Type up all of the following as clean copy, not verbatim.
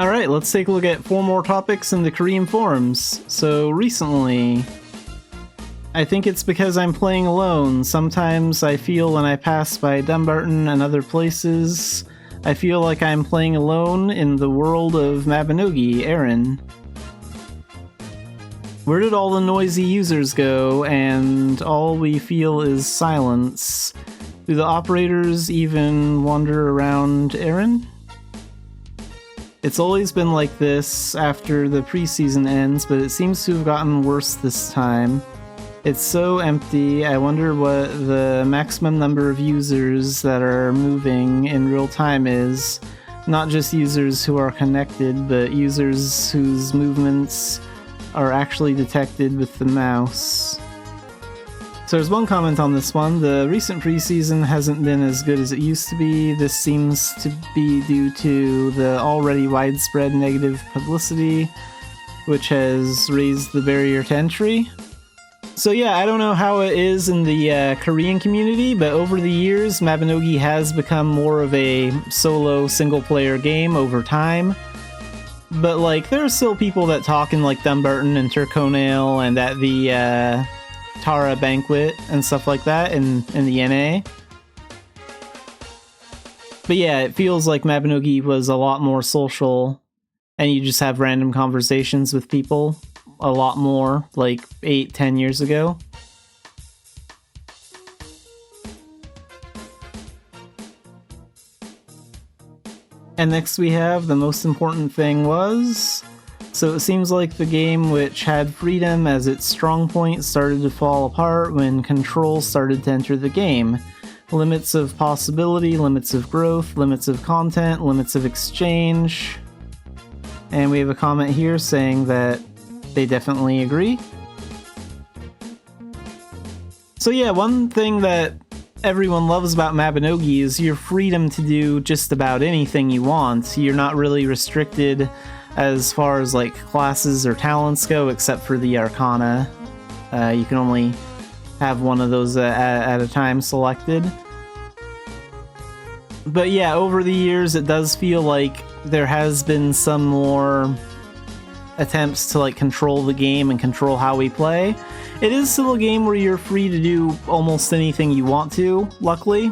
Alright, let's take a look at 4 more topics in the Korean forums. So recently, I think it's because I'm playing alone. Sometimes I feel when I pass by Dumbarton and other places, I feel like I'm playing alone in the world of Mabinogi, Aaron. Where did all the noisy users go, and all we feel is silence? Do the operators even wander around Aaron? It's always been like this after the preseason ends, but it seems to have gotten worse this time. It's so empty. I wonder what the maximum number of users that are moving in real time is. Not just users who are connected, but users whose movements are actually detected with the mouse. So there's one comment on this one. The recent preseason hasn't been as good as it used to be. This seems to be due to the already widespread negative publicity, which has raised the barrier to entry. So yeah, I don't know how it is in the Korean community, but over the years, Mabinogi has become more of a solo single-player game over time. But like, there are still people that talk in like Dumbarton and Turconail and at the Tara Banquet and stuff like that in the NA. But yeah, it feels like Mabinogi was a lot more social, and you just have random conversations with people a lot more, like 8-10 years ago. And next we have the most important thing was... So it seems like the game, which had freedom as its strong point, started to fall apart when control started to enter the game. Limits of possibility, limits of growth, limits of content, limits of exchange. And we have a comment here saying that they definitely agree. So yeah, one thing that everyone loves about Mabinogi is your freedom to do just about anything you want. You're not really restricted as far as like classes or talents go, except for the Arcana. You can only have one of those at a time selected. But yeah, over the years it does feel like there has been some more attempts to like control the game and control how we play. It is still a game where you're free to do almost anything you want to, luckily.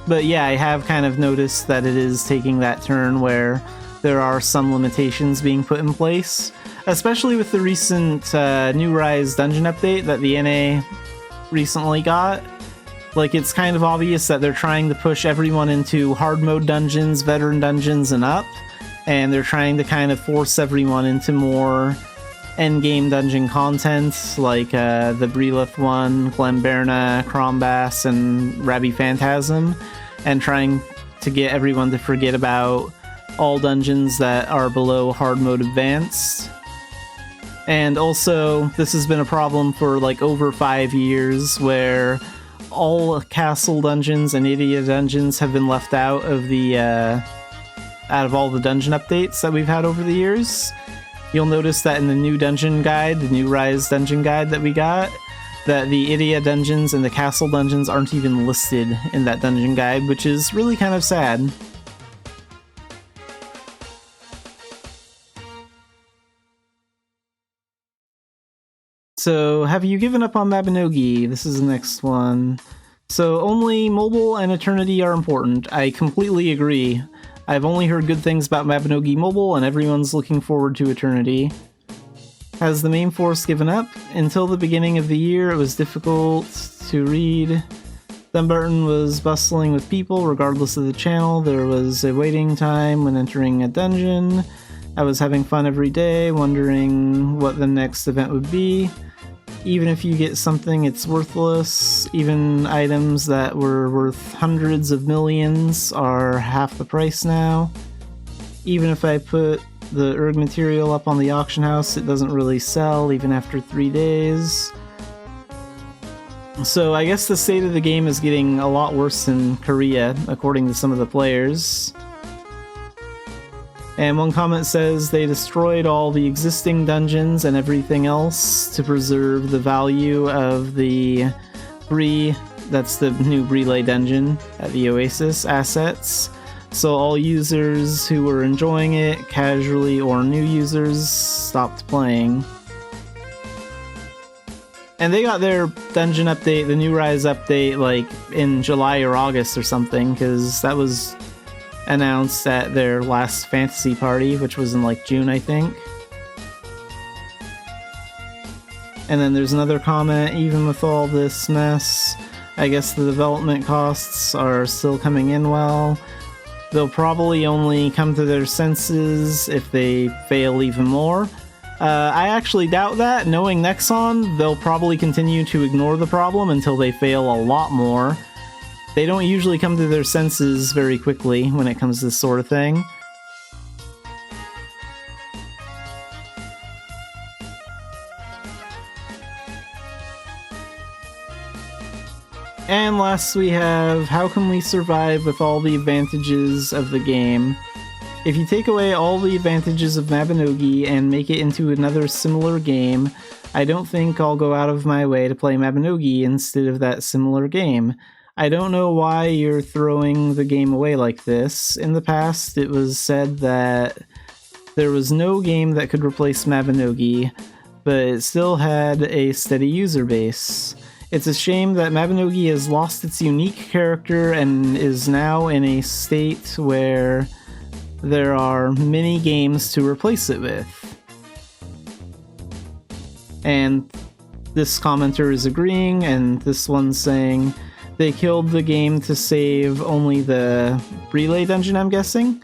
But yeah, I have kind of noticed that it is taking that turn where there are some limitations being put in place, especially with the recent New Rise dungeon update that the NA recently got. Like, it's kind of obvious that they're trying to push everyone into hard mode dungeons, veteran dungeons, and up, and they're trying to kind of force everyone into more endgame dungeon content, like the Brelith one, Glenberna, Crombass, and Rabbi Phantasm, and trying to get everyone to forget about all dungeons that are below hard mode advanced. And also, this has been a problem for like over 5 years, where all castle dungeons and idiot dungeons have been left out of the out of all the dungeon updates that we've had over the years. You'll notice that in the new dungeon guide, the New Rise dungeon guide that we got, that the Idia dungeons and the castle dungeons aren't even listed in that dungeon guide, which is really kind of sad. So, have you given up on Mabinogi? This is the next one. So, only mobile and Eternity are important. I completely agree. I've only heard good things about Mabinogi Mobile, and everyone's looking forward to Eternity. Has the main force given up? Until the beginning of the year, it was difficult to read. Dumbarton was bustling with people, regardless of the channel. There was a waiting time when entering a dungeon. I was having fun every day, wondering what the next event would be. Even if you get something, it's worthless. Even items that were worth hundreds of millions are half the price now. Even if I put the Erg material up on the auction house, it doesn't really sell, even after 3 days. So I guess the state of the game is getting a lot worse in Korea, according to some of the players. And one comment says they destroyed all the existing dungeons and everything else to preserve the value of the Bree, that's the new Brelay dungeon at the Oasis, assets. So all users who were enjoying it, casually or new users, stopped playing. And they got their dungeon update, the New Rise update, like in July or August or something, because that was announced at their last fantasy party, which was in like June, I think. And then there's another comment, even with all this mess, I guess the development costs are still coming in well. They'll probably only come to their senses if they fail even more. I actually doubt that. Knowing Nexon, they'll probably continue to ignore the problem until they fail a lot more. They don't usually come to their senses very quickly when it comes to this sort of thing. And last we have, how can we survive with all the advantages of the game? If you take away all the advantages of Mabinogi and make it into another similar game, I don't think I'll go out of my way to play Mabinogi instead of that similar game. I don't know why you're throwing the game away like this. In the past, it was said that there was no game that could replace Mabinogi, but it still had a steady user base. It's a shame that Mabinogi has lost its unique character and is now in a state where there are many games to replace it with. And this commenter is agreeing, and this one's saying they killed the game to save only the relay dungeon, I'm guessing.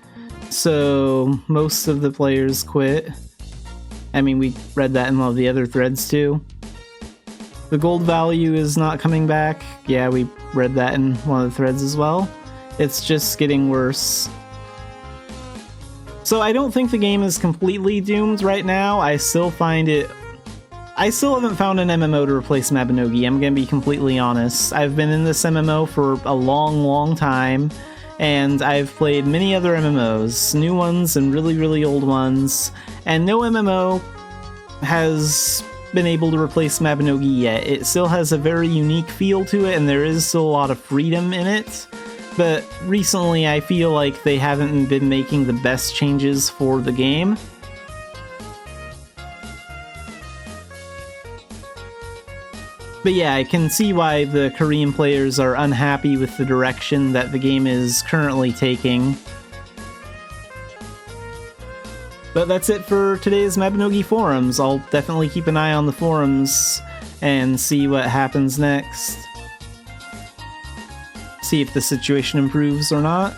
So most of the players quit. I mean, we read that in one of the other threads too. The gold value is not coming back. Yeah, we read that in one of the threads as well. It's just getting worse. So I don't think the game is completely doomed right now. I still haven't found an MMO to replace Mabinogi, I'm gonna be completely honest. I've been in this MMO for a long time, and I've played many other MMOs, new ones and really old ones, and no MMO has been able to replace Mabinogi yet. It still has a very unique feel to it, and there is still a lot of freedom in it. But recently I feel like they haven't been making the best changes for the game. But yeah, I can see why the Korean players are unhappy with the direction that the game is currently taking. But that's it for today's Mabinogi forums. I'll definitely keep an eye on the forums and see what happens next. See if the situation improves or not.